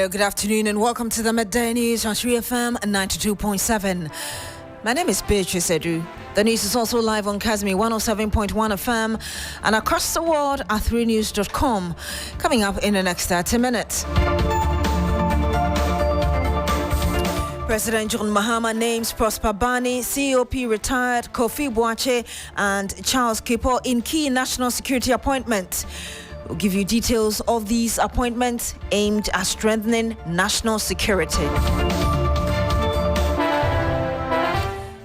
Hello, good afternoon and welcome to the Midday News on 3FM 92.7. My name is Beatrice Adu. The news is also live on Kazmi 107.1 FM and across the world at 3news.com. Coming up in the next 30 minutes. President John Mahama names Prosper Bani, COP retired Kofi Boakye and Charles Kipo in key national security appointments. We'll give you details of these appointments aimed at strengthening national security.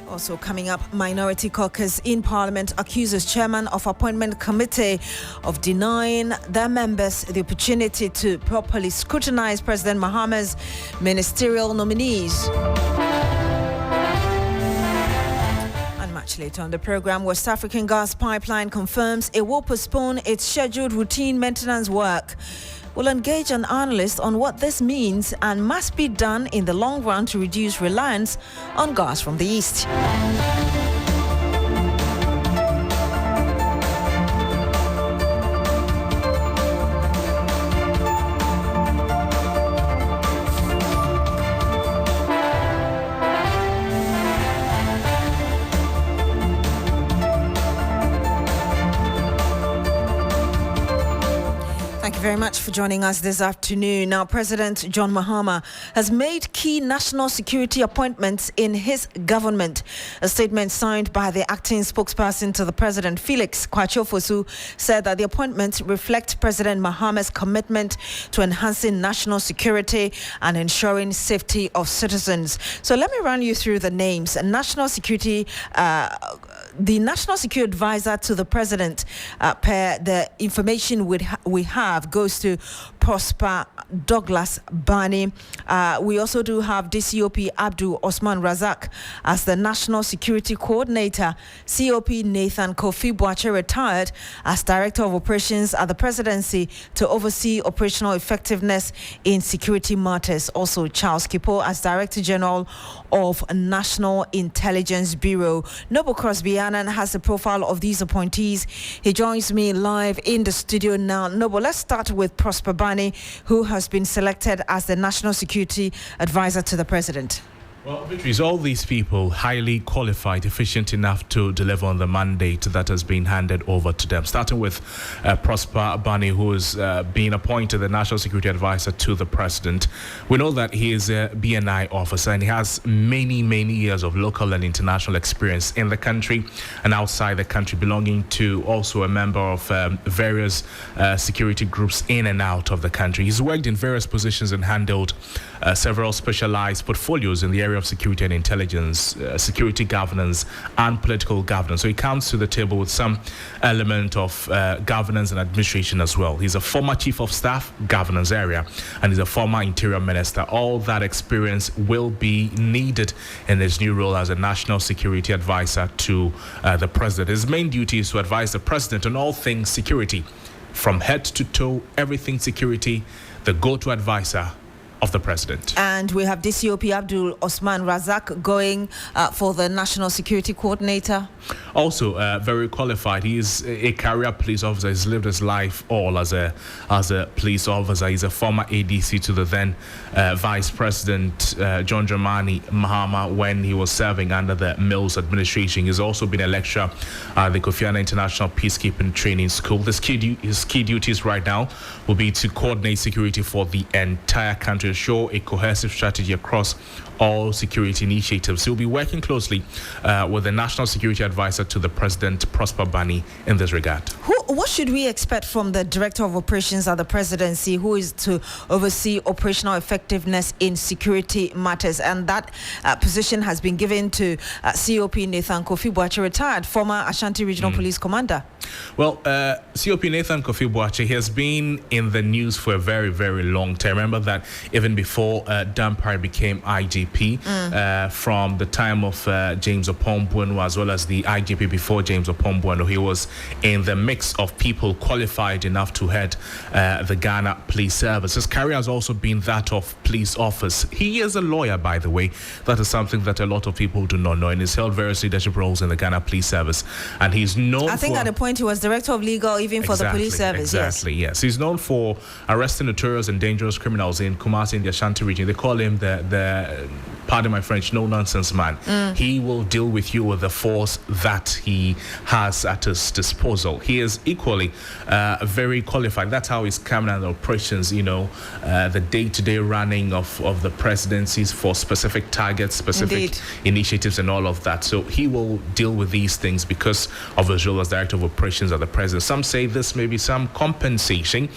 Also coming up, Minority Caucus in Parliament accuses Chairman of Appointment Committee of denying their members the opportunity to properly scrutinize President Mahama's ministerial nominees. Much later on the program, West African Gas Pipeline confirms it will postpone its scheduled routine maintenance work. We'll engage an analyst on what this means and must be done in the long run to reduce reliance on gas from the east. Thank you very much for joining us this afternoon. Now, President John Mahama has made key national security appointments in his government. A statement signed by the acting spokesperson to the president, Felix Kwatiofosu, said that the appointments reflect President Mahama's commitment to enhancing national security and ensuring safety of citizens. So let me run you through the names. National Security, the National Security Advisor to the President, per the information we have, goes to Prosper Douglas Bani. We also do have DCOP Abdul Osman Razak as the National Security Coordinator. COP Nathan Kofi Boakye retired as Director of Operations at the Presidency to oversee operational effectiveness in security matters. Also Charles Kipo as Director General of National Intelligence Bureau. Noble Crosby Annan has the profile of these appointees. He joins me live in the studio now. Noble, let's start with Prosper Bani, who has been selected as the National Security Advisor to the President. Well, Beatrice, all these people highly qualified, efficient enough to deliver on the mandate that has been handed over to them. Starting with Prosper Bani, who is being appointed the National Security Advisor to the President. We know that he is a BNI officer and he has many years of local and international experience in the country and outside the country, belonging to also a member of various security groups in and out of the country. He's worked in various positions and handled several specialized portfolios in the area of security and intelligence, security governance and political governance. So he comes to the table with some element of governance and administration as well. He's a former Chief of Staff, governance area, and he's a former Interior Minister. All that experience will be needed in his new role as a National Security Advisor to the President. His main duty is to advise the President on all things security, from head to toe, everything security, the go-to advisor of the President. And we have DCOP Abdul Osman Razak going for the National Security Coordinator. Also very qualified. He is a career police officer. He's lived his life all as a police officer. He's a former ADC to the then Vice President John Dramani Mahama when he was serving under the Mills administration. He's also been a lecturer at the Kofi Annan International Peacekeeping Training School. His key duties right now will be to coordinate security for the entire country, ensure a cohesive strategy across all security initiatives. He'll be working closely with the National Security Advisor to the President, Prosper Bani, in this regard. What should we expect from the Director of Operations at the Presidency, who is to oversee operational effectiveness in security matters? And that position has been given to COP Nathan Kofi Boakye, retired former Ashanti Regional Police Commander. Well, COP Nathan Kofi Boakye has been in the news for a very long time. Remember that even before Dampare became IGP, from the time of James Opombueno, as well as the IGP before James Opombueno, he was in the mix of people qualified enough to head the Ghana Police Service. His career has also been that of police office. He is a lawyer, by the way. That is something that a lot of people do not know, and he's held various leadership roles in the Ghana Police Service. And he's known I think at the point he was Director of Legal even for the Police Service. Exactly, yes. He's known for arresting notorious and dangerous criminals in Kumasi party in the Ashanti region. They call him the pardon my French, no-nonsense man. He will deal with you with the force that he has at his disposal. He is equally very qualified. That's how he's coming under operations, the day-to-day running of the presidencies for specific targets, specific initiatives and all of that. So he will deal with these things because of his role as Director of Operations at the President. Some say this may be some compensation.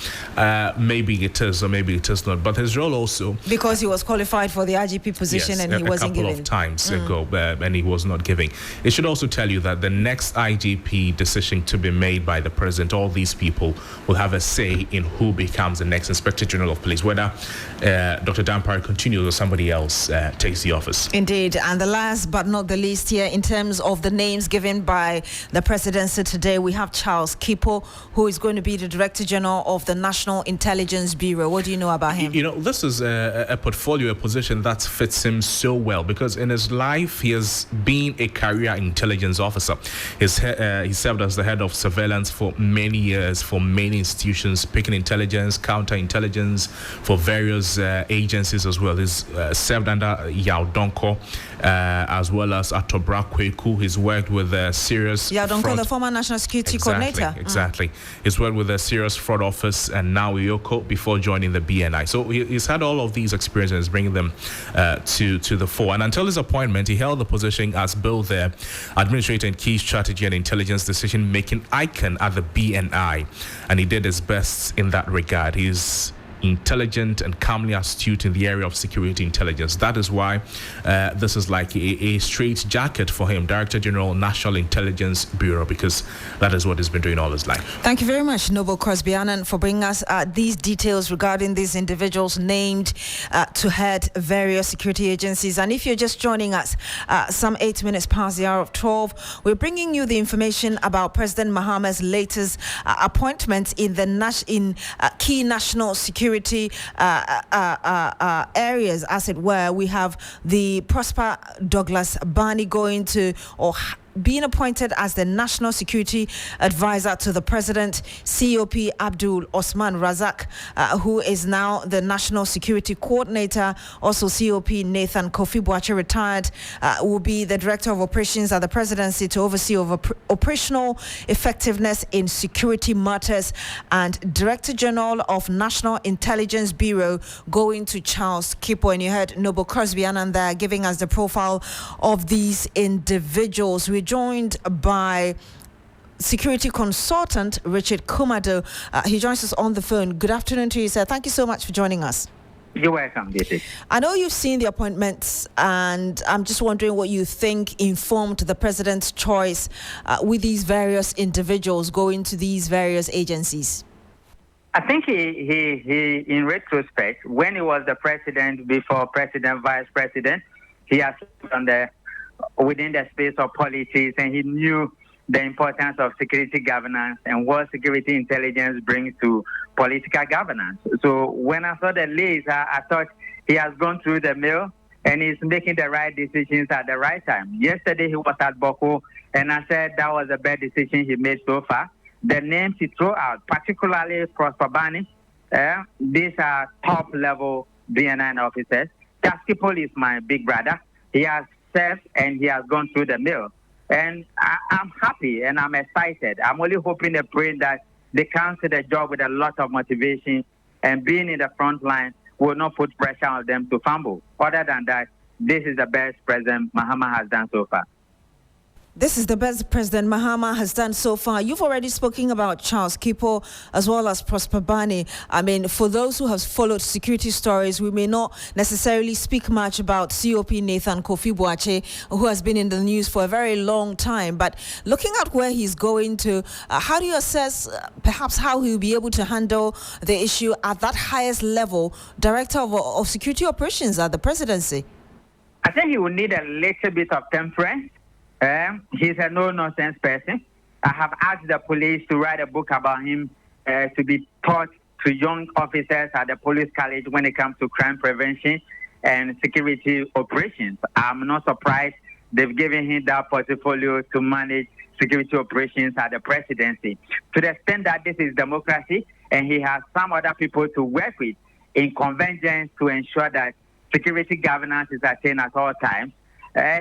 Maybe it is or maybe it is not. But his role also... Because he was qualified for the IGP position, yes, and he wasn't given. A couple of times ago, and he was not giving. It should also tell you that the next IGP decision to be made by the President, all these people will have a say in who becomes the next Inspector General of Police, whether Dr. Dampare continues or somebody else takes the office. Indeed. And the last but not the least here, in terms of the names given by the Presidency today, we have Charles Kipo, who is going to be the Director General of the National Intelligence Bureau. What do you know about him? This is a portfolio, a position that fits him so well because in his life he has been a career intelligence officer. He served as the head of surveillance for many years for many institutions, picking intelligence, counterintelligence for various agencies as well. He's served under Yao Donko as well as Atobra Kweku. He's worked with a serious Yao Donko, the former National Security Coordinator. Exactly. He's worked with a serious fraud office and now Yoko before joining the BNI. So he's had all of these experiences, bringing them to the fore. And until his appointment, he held the position as both the administrator and key strategy and intelligence decision-making icon at the BNI. And he did his best in that regard. He's intelligent and calmly astute in the area of security intelligence. That is why this is like a straight jacket for him, Director General, National Intelligence Bureau, because that is what he's been doing all his life. Thank you very much, Noble Crosby Annan, for bringing us these details regarding these individuals named to head various security agencies. And if you're just joining us, some 8 minutes past the hour of 12, we're bringing you the information about President Mahama's latest appointments in the key national security areas, as it were. We have the Prosper Douglas Barney going to, or being appointed as the National Security Advisor to the President, COP Abdul Osman Razak, who is now the National Security Coordinator. Also, COP Nathan Kofi Boache, retired, will be the Director of Operations at the Presidency to oversee operational effectiveness in security matters, and Director General of National Intelligence Bureau going to Charles Kipo. And you heard Noble Crosby Annan there giving us the profile of these individuals. We're joined by security consultant Richard Kumado. He joins us on the phone. Good afternoon to you, sir. Thank you so much for joining us. You're welcome, Beatrice. I know you've seen the appointments, and I'm just wondering what you think informed the president's choice with these various individuals going to these various agencies. I think he in retrospect, when he was the president, before president, vice president, he has on within the space of politics, and he knew the importance of security governance and what security intelligence brings to political governance. So when I saw the list, I thought he has gone through the mill and he's making the right decisions at the right time. Yesterday he was at Boko, and I said that was the best decision he made so far. The names he threw out, particularly Prosper Barney, these are top-level BNN officers. Taskipol is my big brother. He has served and he has gone through the mill. And I'm happy and I'm excited. I'm only hoping and praying that they come to the job with a lot of motivation, and being in the front line will not put pressure on them to fumble. Other than that, this is the best President Mahama has done so far. This is the best President Mahama has done so far. You've already spoken about Charles Kipo as well as Prosper Barney. I mean, for those who have followed security stories, we may not necessarily speak much about COP Nathan Kofi Boache, who has been in the news for a very long time. But looking at where he's going to, how do you assess perhaps how he'll be able to handle the issue at that highest level, Director of Security Operations at the Presidency? I think he will need a little bit of temperance. He's a no-nonsense person. I have asked the police to write a book about him to be taught to young officers at the police college when it comes to crime prevention and security operations. I'm not surprised they've given him that portfolio to manage security operations at the presidency. To the extent that this is democracy and he has some other people to work with, in convergence to ensure that security governance is attained at all times.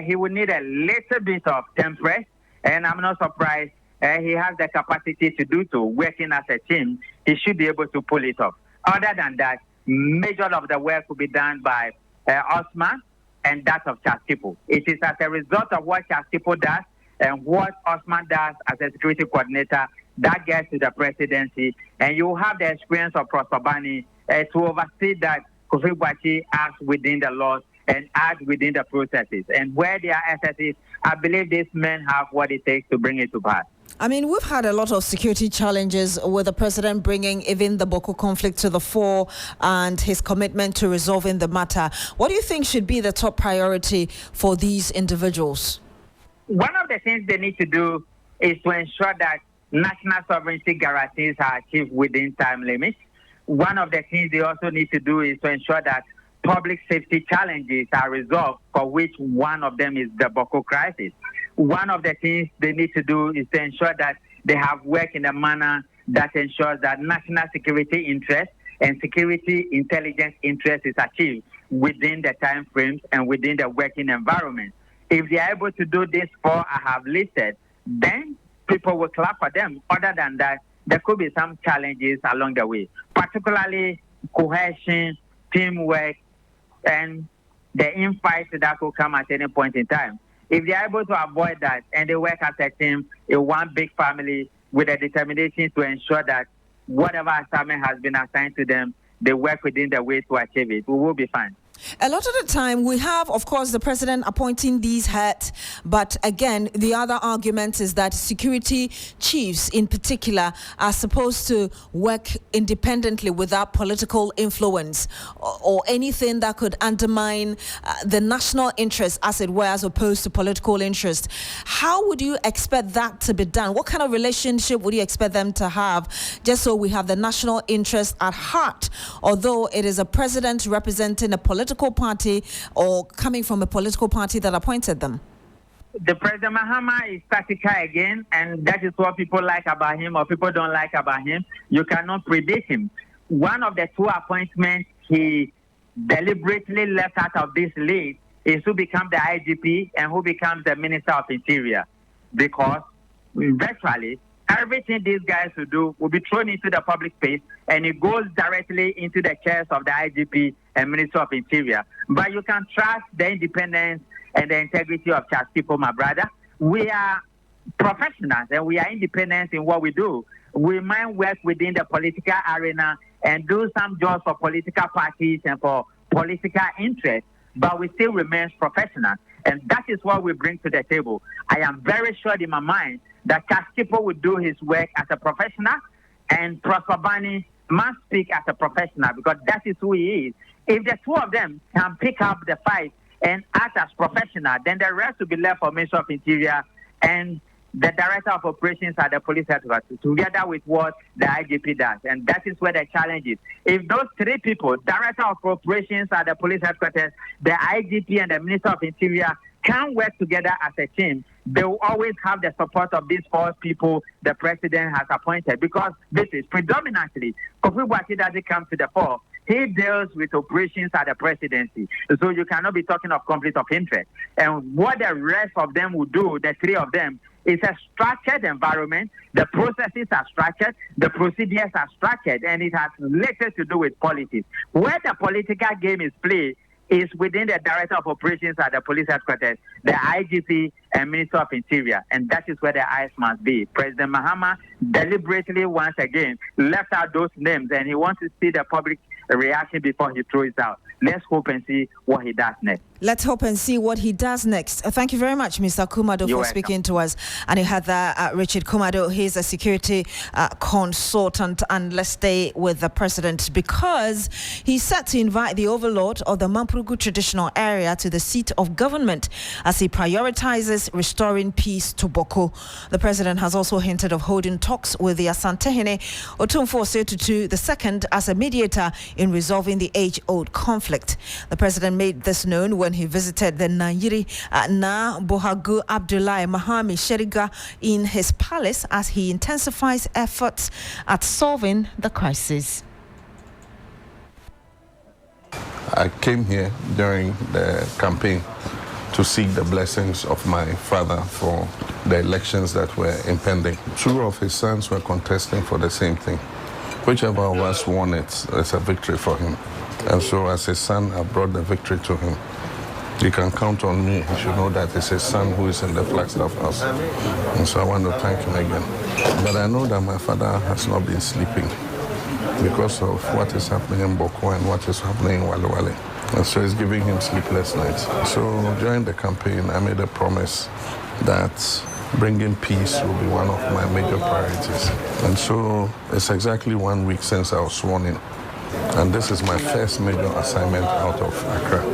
He would need a little bit of temperance, and I'm not surprised he has the capacity to do so. Working as a team, he should be able to pull it off. Other than that, major of the work will be done by Osman and that of Chaskipo. It is as a result of what Chaskipo does and what Osman does as a security coordinator that gets to the presidency, and you have the experience of Prosper Bani to oversee that Kofi Boakye acts within the laws and acts within the processes. And where there are excesses, I believe these men have what it takes to bring it to pass. I mean, we've had a lot of security challenges with the president bringing even the Boko conflict to the fore and his commitment to resolving the matter. What do you think should be the top priority for these individuals? One of the things they need to do is to ensure that national sovereignty guarantees are achieved within time limits. One of the things they also need to do is to ensure that public safety challenges are resolved, for which one of them is the Boko crisis. One of the things they need to do is to ensure that they have work in a manner that ensures that national security interest and security intelligence interest is achieved within the time frames and within the working environment. If they are able to do this four I have listed, then people will clap for them. Other than that, there could be some challenges along the way, particularly cohesion, teamwork, and the infights that could come at any point in time. If they are able to avoid that and they work as a team in one big family with a determination to ensure that whatever assignment has been assigned to them, they work within the way to achieve it, we will be fine. A lot of the time we have, of course, the president appointing these heads, but again, the other argument is that security chiefs in particular are supposed to work independently without political influence or anything that could undermine the national interest, as it were, as opposed to political interest. How would you expect that to be done? What kind of relationship would you expect them to have, just so we have the national interest at heart, although it is a president representing a political party or coming from a political party that appointed them? The President Mahama is tactical again, and that is what people like about him or people don't like about him. You cannot predict him. One of the two appointments he deliberately left out of this list is who becomes the IGP and who becomes the Minister of Interior, because virtually everything these guys will do will be thrown into the public space, and it goes directly into the chairs of the IGP and Minister of Interior. But you can trust the independence and the integrity of Chaskipo, my brother. We are professionals and we are independent in what we do. We might work within the political arena and do some jobs for political parties and for political interests, but we still remain professional. And that is what we bring to the table. I am very sure in my mind that Chaskipo will do his work as a professional, and Prosper Bani must speak as a professional, because that is who he is. If the two of them can pick up the fight and act as professional, then the rest will be left for Minister of Interior and the Director of Operations at the police headquarters, together with what the IGP does. And that is where the challenge is. If those three people, Director of Operations at the police headquarters, the IGP and the Minister of Interior, can work together as a team, they will always have the support of these four people the president has appointed, because this is predominantly, Kofi Boakye doesn't come to the fore. He deals with operations at the presidency. So you cannot be talking of conflict of interest. And what the rest of them will do, the three of them, is a structured environment. The processes are structured, the procedures are structured, and it has little to do with politics. Where the political game is played is within the Director of Operations at the police headquarters, the IGP and Minister of Interior, and that is where the eyes must be. President Mahama deliberately, once again, left out those names, and he wants to see the public reaction before he throws it out. Let's hope and see what he does next. Let's hope and see what he does next. Thank you very much, Mr. Kumado, for speaking to us. And you had Richard Kumado. He's a security consultant. And let's stay with the president, because he's set to invite the overlord of the Mampurugu traditional area to the seat of government as he prioritizes restoring peace to Boko. The president has also hinted of holding talks with the Asantehene Otumfuo Osei II as a mediator in resolving the age-old conflict. The president made this known when he visited the Nayiri Na Bohagu Abdullahi Mahami Sheriga in his palace as he intensifies efforts at solving the crisis. I came here during the campaign to seek the blessings of my father for the elections that were impending. 2 of his sons were contesting for the same thing. Whichever of us won it, it's a victory for him. And so as his son, I brought the victory to him. He can count on me. He should know that it's his son who is in the Flagstaff House. And so I want to thank him again. But I know that my father has not been sleeping because of what is happening in Boko and what is happening in Wale Wale. And so it's giving him sleepless nights. So during the campaign, I made a promise that bringing peace will be one of my major priorities. And so it's exactly 1 week since I was sworn in. And this is my first major assignment out of Accra.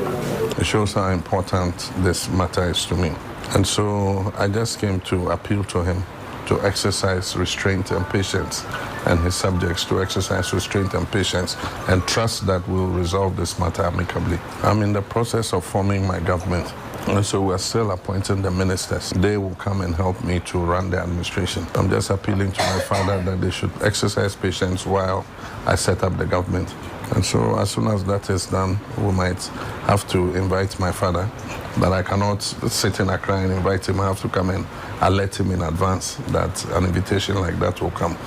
It shows how important this matter is to me. And so I just came to appeal to him to exercise restraint and patience, and his subjects to exercise restraint and patience, and trust that we'll resolve this matter amicably. I'm in the process of forming my government, and so we're still appointing the ministers. They will come and help me to run the administration. I'm just appealing to my father that they should exercise patience while I set up the government. And so as soon as that is done, we might have to invite my father, but I cannot sit in Accra and invite him. I have to come and alert him in advance that an invitation like that will come.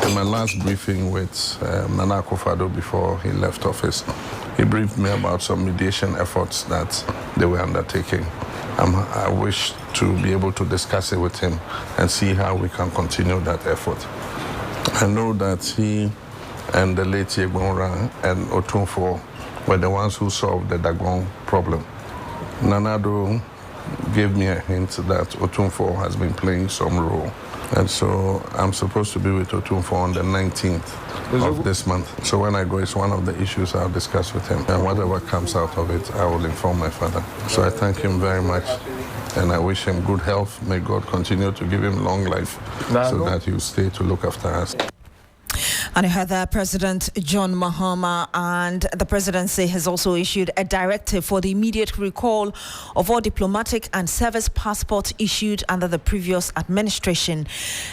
In my last briefing with Nana Akufo-Addo before he left office, he briefed me about some mediation efforts that they were undertaking. I wish to be able to discuss it with him and see how we can continue that effort. I know that he and the late Yegbonra and Otunfo were the ones who solved the Dagon problem. Nana Adu gave me a hint that Otunfo has been playing some role. And so I'm supposed to be with Otunfo on the 19th of this month. So when I go, it's one of the issues I'll discuss with him. And whatever comes out of it, I will inform my father. So I thank him very much. And I wish him good health. May God continue to give him long life so that he will stay to look after us. And you heard that President John Mahama, and the presidency has also issued a directive for the immediate recall of all diplomatic and service passports issued under the previous administration.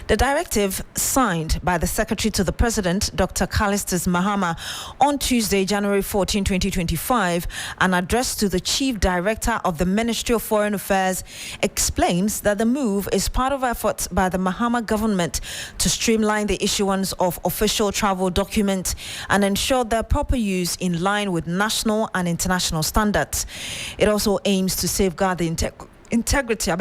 The directive, signed by the Secretary to the President, Dr. Callistus Mahama, on Tuesday, January 14, 2025, and addressed to the Chief Director of the Ministry of Foreign Affairs, explains that the move is part of efforts by the Mahama government to streamline the issuance of official travel documents and ensure their proper use in line with national and international standards. It also aims to safeguard the integrity,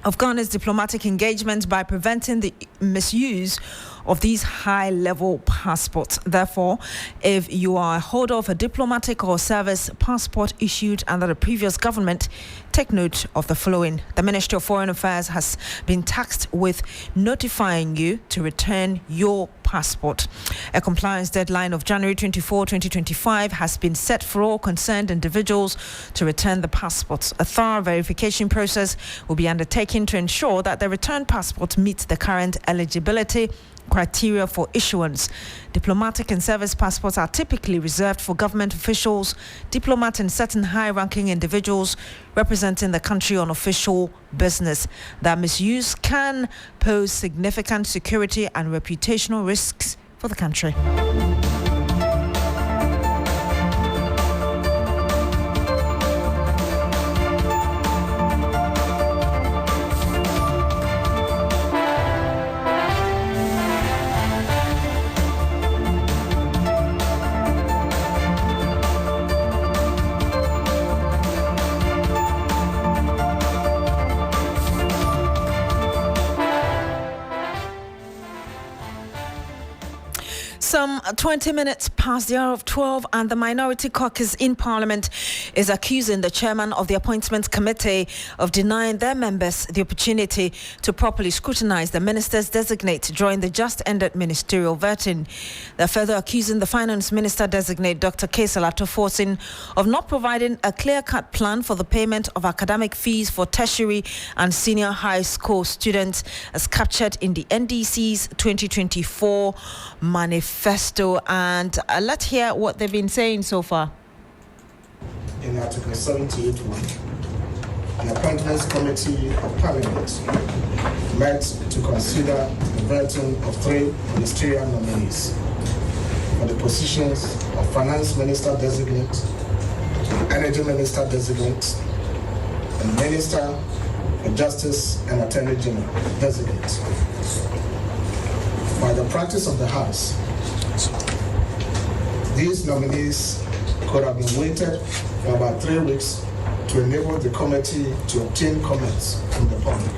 of Ghana's diplomatic engagements by preventing the misuse of these high-level passports. Therefore, if you are a holder of a diplomatic or service passport issued under the previous government, take note of the following. The Ministry of Foreign Affairs has been tasked with notifying you to return your passport. A compliance deadline of January 24, 2025 has been set for all concerned individuals to return the passports. A thorough verification process will be undertaken to ensure that the returned passport meets the current eligibility criteria for issuance. Diplomatic and service passports are typically reserved for government officials, diplomats, and certain high-ranking individuals representing the country on official business. That misuse can pose significant security and reputational risks for the country. Some 20 minutes past the hour of 12, and the Minority Caucus in Parliament is accusing the chairman of the Appointments Committee of denying their members the opportunity to properly scrutinize the ministers designate during the just-ended ministerial vetting. They're further accusing the Finance Minister designate Dr. Kaysel Attoforson of not providing a clear-cut plan for the payment of academic fees for tertiary and senior high school students as captured in the NDC's 2024 manifesto. And let's hear what they've been saying so far. In Article 78(1), an Appointments Committee of Parliament met to consider the vetting of 3 ministerial nominees for the positions of Finance Minister Designate, Energy Minister Designate, and Minister for Justice and Attorney General Designate. By the practice of the House, these nominees could have been waited for about 3 weeks to enable the committee to obtain comments from the public.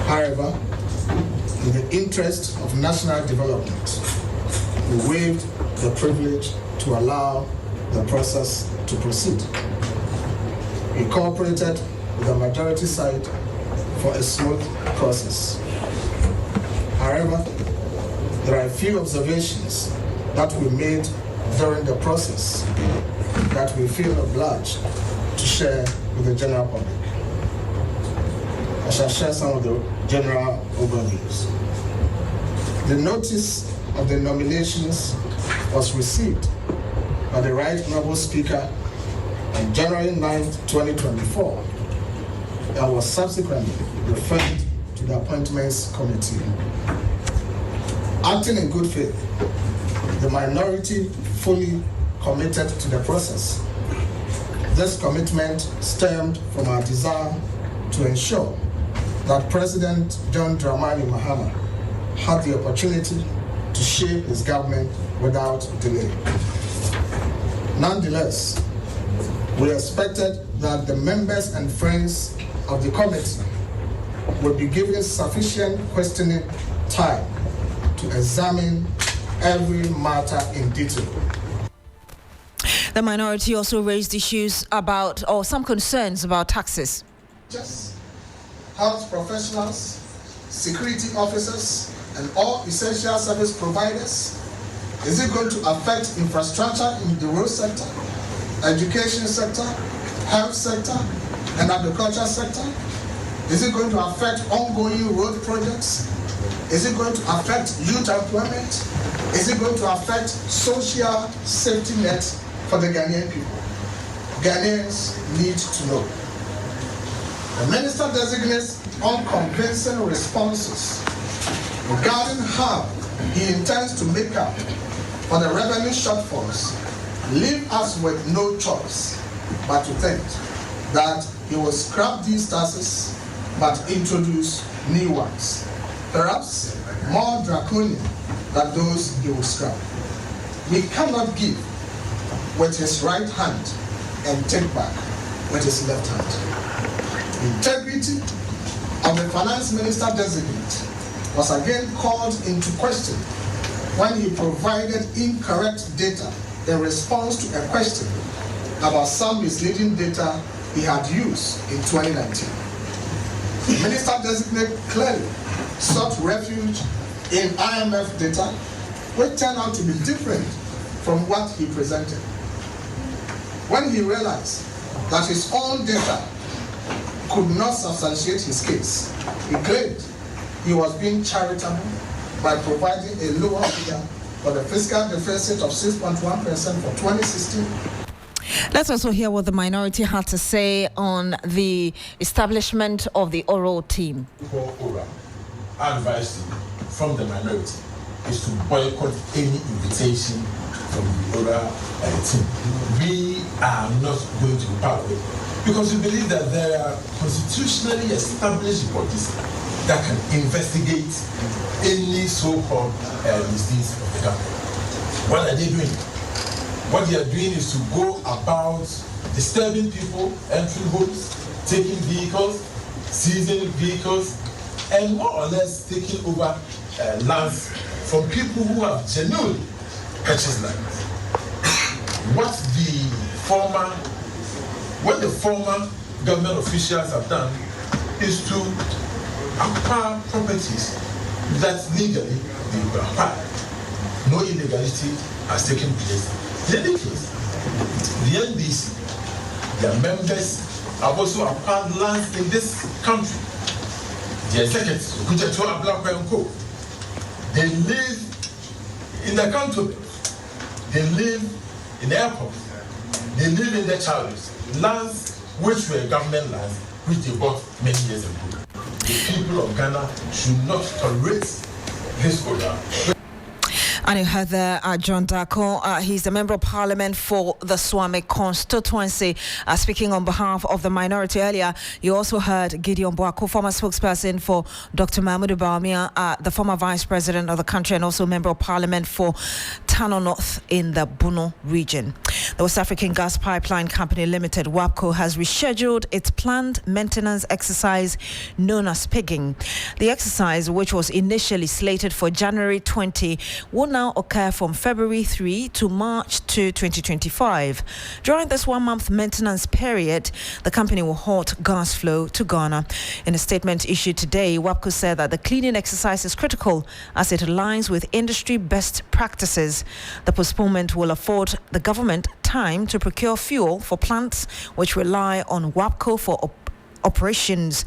However, in the interest of national development, we waived the privilege to allow the process to proceed. We cooperated with the majority side for a smooth process. However, there are a few observations that we made during the process that we feel obliged to share with the general public. I shall share some of the general overviews. The notice of the nominations was received by the Right Honorable Speaker on January 9th, 2024, and was subsequently referred to the Appointments Committee. Acting in good faith, the minority fully committed to the process. This commitment stemmed from our desire to ensure that President John Dramani Mahama had the opportunity to shape his government without delay. Nonetheless, we expected that the members and friends of the committee would be given sufficient questioning time to examine every matter in detail. The minority also raised issues about, or some concerns about taxes. Just health professionals, security officers, and all essential service providers. Is it going to affect infrastructure in the road sector, education sector, health sector, and agriculture sector? Is it going to affect ongoing road projects? Is it going to affect youth employment? Is it going to affect social safety nets for the Ghanaian people? Ghanaians need to know. The minister designates unconvincing responses regarding how he intends to make up for the revenue shortfalls leave us with no choice but to think that he will scrap these taxes but introduce new ones, perhaps more draconian than those he will scrap. We cannot give with his right hand and take back with his left hand. The integrity of the finance minister designate was again called into question when he provided incorrect data in response to a question about some misleading data he had used in 2019. The minister designate clearly sought refuge in IMF data, which turned out to be different from what he presented. When he realized that his own data could not substantiate his case, he claimed he was being charitable by providing a lower figure for the fiscal deficit of 6.1% for 2016. Let's also hear what the minority had to say on the establishment of the oral team. Our advice from the minority is to boycott any invitation from the oral team. We are not going to be part of it because we believe that there are constitutionally established bodies that can investigate any so-called misdeeds of the government. What are they doing? What they are doing is to go about disturbing people, entering homes, taking vehicles, seizing vehicles, and more or less taking over lands from people who have genuinely purchased land. What the former government officials have done is to acquire properties that legally they were acquired. No illegality has taken place. In any case, the NDC, their members have also acquired lands in this country. The executives, they live in the cantonment, they live in the airport, they live in the charities, lands which were government lands, which they bought many years ago. The people of Ghana should not tolerate this order. And you heard there John Darko. He's the Member of Parliament for the Swami constituency, speaking on behalf of the minority earlier. You also heard Gideon Boako, former spokesperson for Dr. Mahmoud Bawumia, the former Vice President of the country and also Member of Parliament for Tano North in the Bono region. The West African Gas Pipeline Company Limited, WAPCO, has rescheduled its planned maintenance exercise known as pigging. The exercise, which was initially slated for January 20, will now occur from February 3 to March 2, 2025. During this one-month maintenance period, the company will halt gas flow to Ghana. In a statement issued today, WAPCO said that the cleaning exercise is critical as it aligns with industry best practices. The postponement will afford the government time to procure fuel for plants which rely on WAPCO for operations.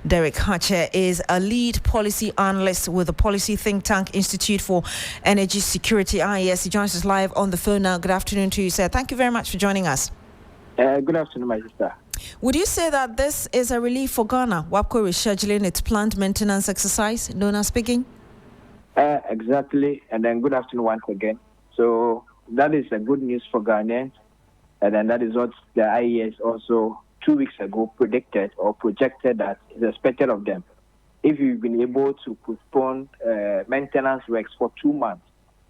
Derek Hatcher is a lead policy analyst with the policy think tank Institute for Energy Security, IES. He joins us live on the phone now. Good afternoon to you, sir. Thank you very much for joining us. Good afternoon, my sister. Would you say that this is a relief for Ghana, WAPCO rescheduling its planned maintenance exercise known as pigging? Exactly, and then good afternoon once again. So that is a good news for Ghanaians, and then that is what the IES also 2 weeks ago predicted or projected that is expected of them. If you've been able to postpone maintenance works for 2 months,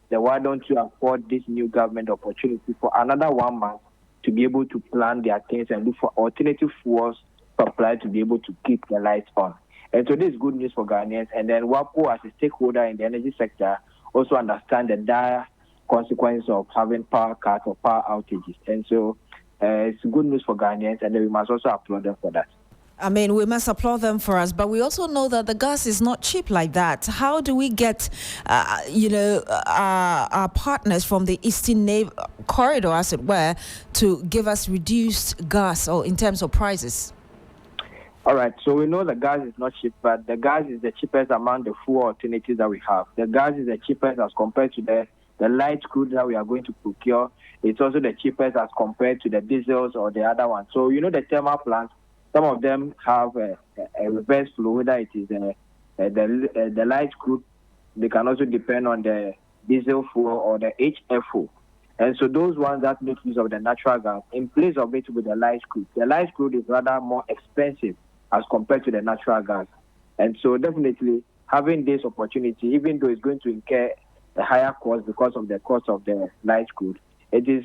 then why don't you afford this new government opportunity for another 1 month to be able to plan their things and look for alternative fuels supply to be able to keep the lights on. And so this is good news for Ghanaians. And then WAPCO, as a stakeholder in the energy sector, also understand the dire consequences of having power cuts or power outages. And so it's good news for Ghanaians, and then we must also applaud them for that. I mean, we must applaud them for us, but we also know that the gas is not cheap like that. How do we get, our partners from the Eastern corridor, as it were, to give us reduced gas or in terms of prices? All right, so we know the gas is not cheap, but the gas is the cheapest among the four alternatives that we have. The gas is the cheapest as compared to the light crude that we are going to procure. It's also the cheapest as compared to the diesels or the other ones. So, the thermal plants, some of them have a reverse flow, whether it is the light crude. They can also depend on the diesel fuel or the HFO. And so those ones that make use of the natural gas, in place of it with the light crude. The light crude is rather more expensive as compared to the natural gas. And so definitely having this opportunity, even though it's going to incur a higher cost because of the cost of the light crude, it is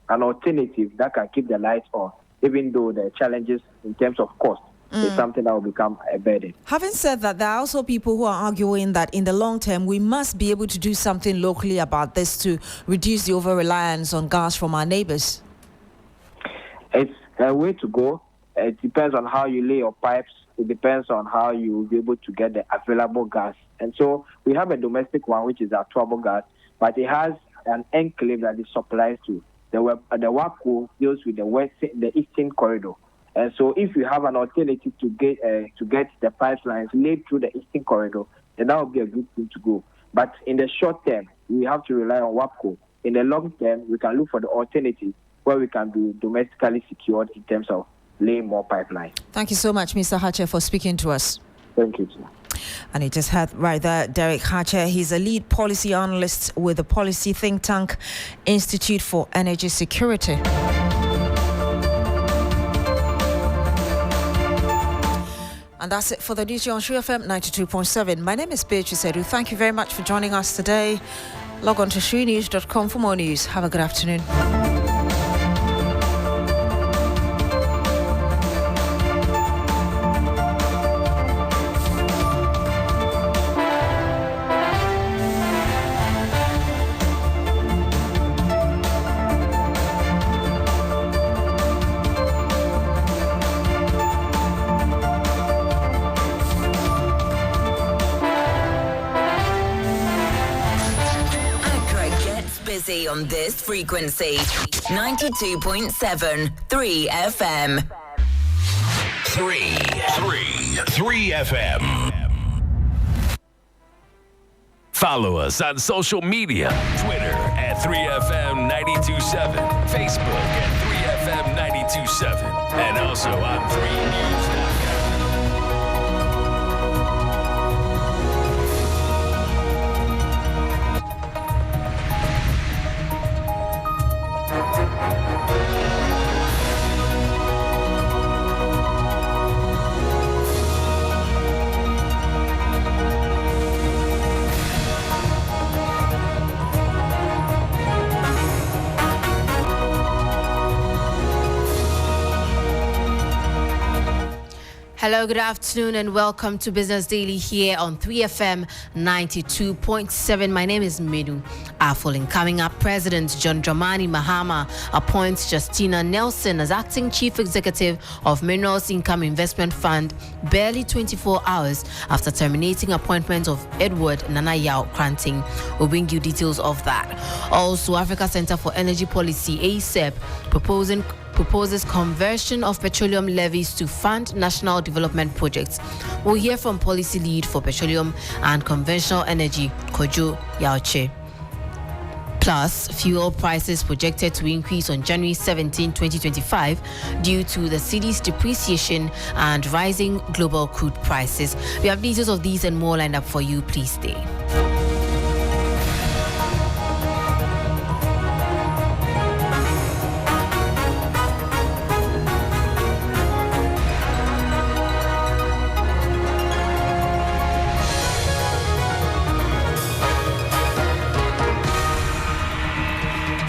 an alternative that can keep the lights on, even though the challenges in terms of cost is something that will become a burden. Having said that, there are also people who are arguing that in the long term, we must be able to do something locally about this to reduce the over-reliance on gas from our neighbors. It's a way to go. It depends on how you lay your pipes. It depends on how you will be able to get the available gas. And so we have a domestic one, which is our trouble gas, but it has an enclave that it supplies to. The WAPCO deals with the Eastern corridor. And so if you have an alternative to get the pipelines laid through the Eastern corridor, then that would be a good thing to go. But in the short term, we have to rely on WAPCO. In the long term, we can look for the alternative where we can be domestically secured in terms of laying more pipelines. Thank you so much, Mr. Hatcher, for speaking to us. Thank you, sir. And you just heard right there Derek Hatcher. He's a lead policy analyst with the policy think tank Institute for Energy Security. And that's it for the news here on True FM 92.7. My name is Beatrice Adu. Thank you very much for joining us today. Log on to shrenews.com for more news. Have a good afternoon. On this frequency, 92.7 3 FM. 3 FM. Follow us on social media. Twitter at 3FM927. Facebook at 3FM927. And also on 3News.com. Hello, good afternoon, and welcome to Business Daily here on 3FM 92.7. My name is Midu Affolin. Coming up, President John Dramani Mahama appoints Justina Nelson as acting chief executive of Minerals Income Investment Fund barely 24 hours after terminating appointment of Edward Nanayao Kranting. We'll bring you details of that. Also, Africa Center for Energy Policy, ASEP, proposes conversion of petroleum levies to fund national development projects. We'll hear from policy lead for petroleum and conventional energy, Kojo Yaoche. Plus, fuel prices projected to increase on January 17, 2025 due to the cedi's depreciation and rising global crude prices. We have details of these and more lined up for you. Please stay.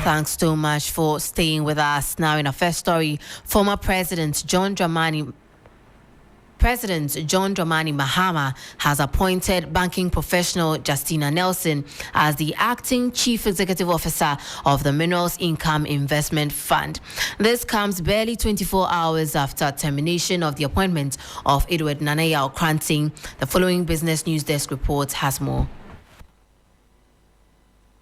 Thanks so much for staying with us. Now, in our first story, former President John Dramani Mahama has appointed banking professional Justina Nelson as the acting chief executive officer of the Minerals Income Investment Fund. This comes barely 24 hours after termination of the appointment of Edward Nanayao Kranting. The following Business News Desk report has more.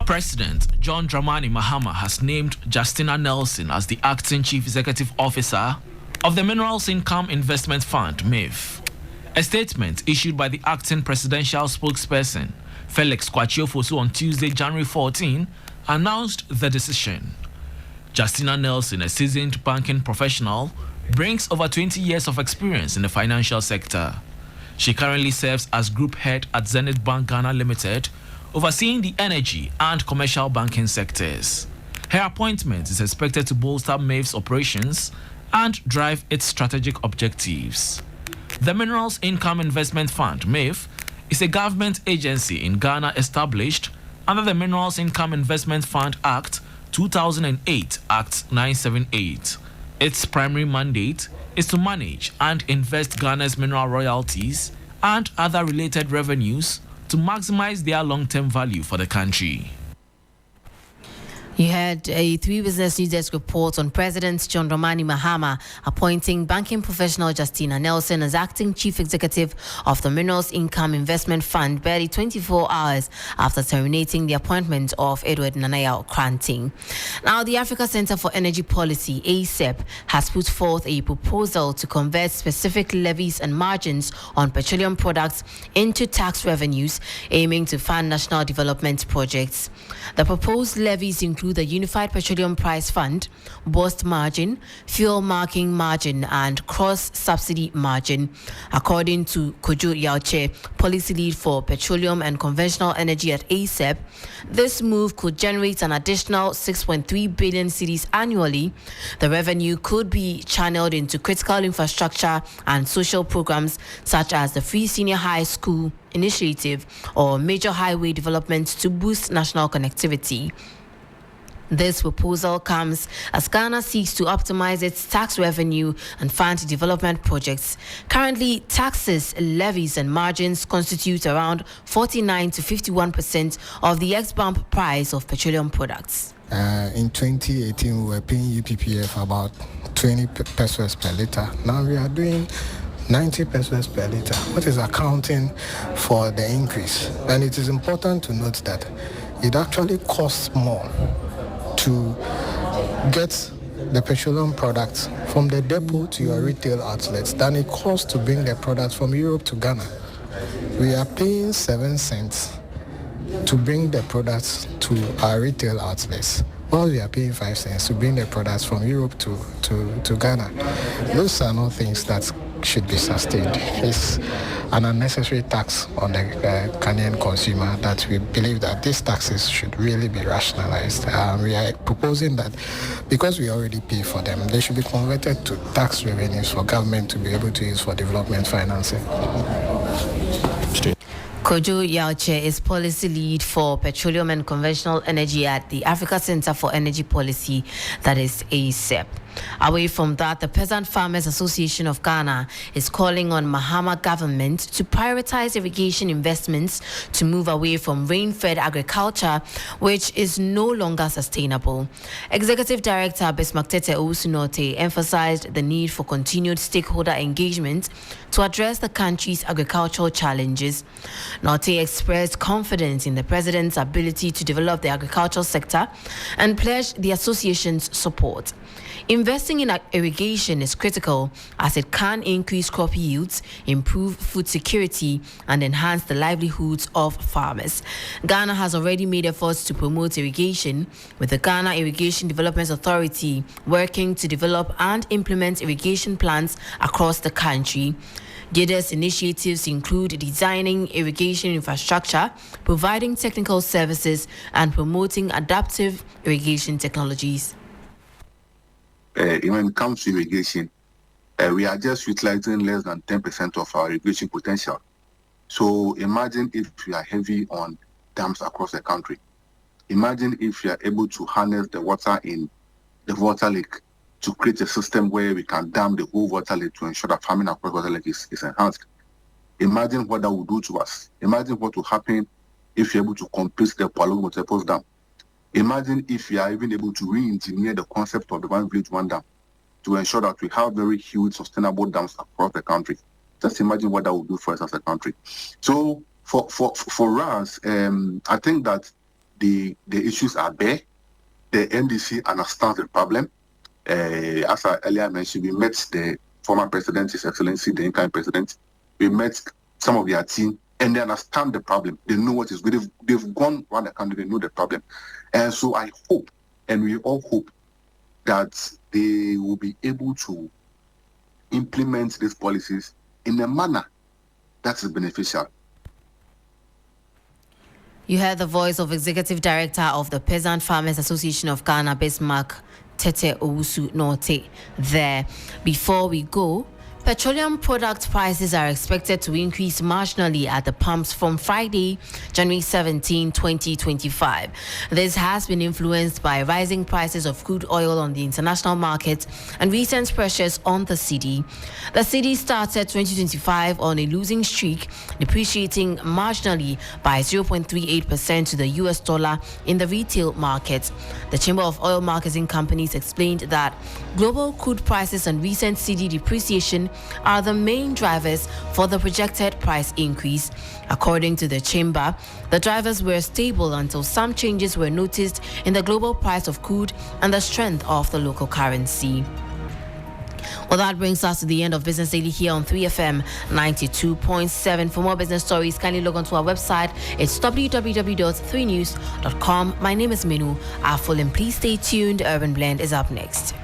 President John Dramani Mahama has named Justina Nelson as the acting chief executive officer of the Minerals Income Investment Fund, MIF. A statement issued by the acting presidential spokesperson, Felix Kwachiofosu, on Tuesday, January 14, announced the decision. Justina Nelson, a seasoned banking professional, brings over 20 years of experience in the financial sector. She currently serves as group head at Zenith Bank Ghana Limited, overseeing the energy and commercial banking sectors. Her appointment is expected to bolster MIF's operations and drive its strategic objectives. The Minerals Income Investment Fund, MIF, is a government agency in Ghana established under the Minerals Income Investment Fund Act 2008, Act 978. Its primary mandate is to manage and invest Ghana's mineral royalties and other related revenues to maximize their long-term value for the country. You had a 3 Business News Desk report on President John Dramani Mahama appointing banking professional Justina Nelson as acting chief executive of the Minerals Income Investment Fund barely 24 hours after terminating the appointment of Edward Nanayao Kranting. Now, the Africa Center for Energy Policy, ASEP, has put forth a proposal to convert specific levies and margins on petroleum products into tax revenues, aiming to fund national development projects. The proposed levies include the Unified Petroleum Price Fund, Burst Margin, Fuel Marking Margin, and Cross-Subsidy Margin. According to Kojo Yaoche, policy lead for petroleum and conventional energy at ASEP, this move could generate an additional 6.3 billion cedis annually. The revenue could be channeled into critical infrastructure and social programs such as the Free Senior High School Initiative or major highway development to boost national connectivity. This proposal comes as Ghana seeks to optimize its tax revenue and fund development projects. Currently, taxes, levies, and margins constitute around 49 to 51% of the ex-bump price of petroleum products. In 2018, we were paying UPPF about 20 pesos per liter. Now we are doing 90 pesos per liter, what is accounting for the increase. And it is important to note that it actually costs more to get the petroleum products from the depot to your retail outlets than it costs to bring the products from Europe to Ghana. We are paying 7 cents to bring the products to our retail outlets, while we are paying 5 cents to bring the products from Europe to Ghana. Those are not things that should be sustained. It's an unnecessary tax on the Ghanaian consumer that we believe that these taxes should really be rationalized. We are proposing that because we already pay for them, they should be converted to tax revenues for government to be able to use for development financing. Kojo Yaoche is policy lead for petroleum and conventional energy at the Africa Center for Energy Policy, that is ASEP. Away from that, the Peasant Farmers Association of Ghana is calling on Mahama government to prioritize irrigation investments to move away from rain-fed agriculture, which is no longer sustainable. Executive Director Bismarck Adu emphasized the need for continued stakeholder engagement to address the country's agricultural challenges. Norte expressed confidence in the president's ability to develop the agricultural sector and pledged the association's support. Investing in irrigation is critical as it can increase crop yields, improve food security, and enhance the livelihoods of farmers. Ghana has already made efforts to promote irrigation, with the Ghana Irrigation Development Authority working to develop and implement irrigation plans across the country. GIDE's initiatives include designing irrigation infrastructure, providing technical services, and promoting adaptive irrigation technologies. When it comes to irrigation, we are just utilizing less than 10% of our irrigation potential. So imagine if we are heavy on dams across the country. Imagine if we are able to harness the water in the water lake to create a system where we can dam the whole water lake to ensure that farming across water lake is enhanced. Imagine what that will do to us. Imagine what will happen if you're able to complete the Palong Waterfalls Dam. Imagine if we are even able to re-engineer the concept of the one village, one dam to ensure that we have very huge sustainable dams across the country. Just imagine what that will do for us as a country. So for us, I think that the issues are there. The NDC understands the problem. As I earlier mentioned, we met the former president, His Excellency, the incoming president. We met some of their team, and they understand the problem. They know what is good. They've gone around the country. They know the problem. And so I hope, and we all hope, that they will be able to implement these policies in a manner that is beneficial. You heard the voice of Executive Director of the Peasant Farmers Association of Ghana, Bismarck Adu there. Before we go, petroleum product prices are expected to increase marginally at the pumps from Friday, January 17, 2025. This has been influenced by rising prices of crude oil on the international market and recent pressures on the cedi. The cedi started 2025 on a losing streak, depreciating marginally by 0.38% to the US dollar in the retail market. The Chamber of Oil Marketing Companies explained that global crude prices and recent cedi depreciation are the main drivers for the projected price increase. According to the chamber, the drivers were stable until some changes were noticed in the global price of crude and the strength of the local currency. Well, that brings us to the end of Business Daily here on 3FM 92.7. For more business stories, kindly log on to our website. It's www.3news.com. My name is Minu Aful, and please stay tuned. Urban Blend is up next.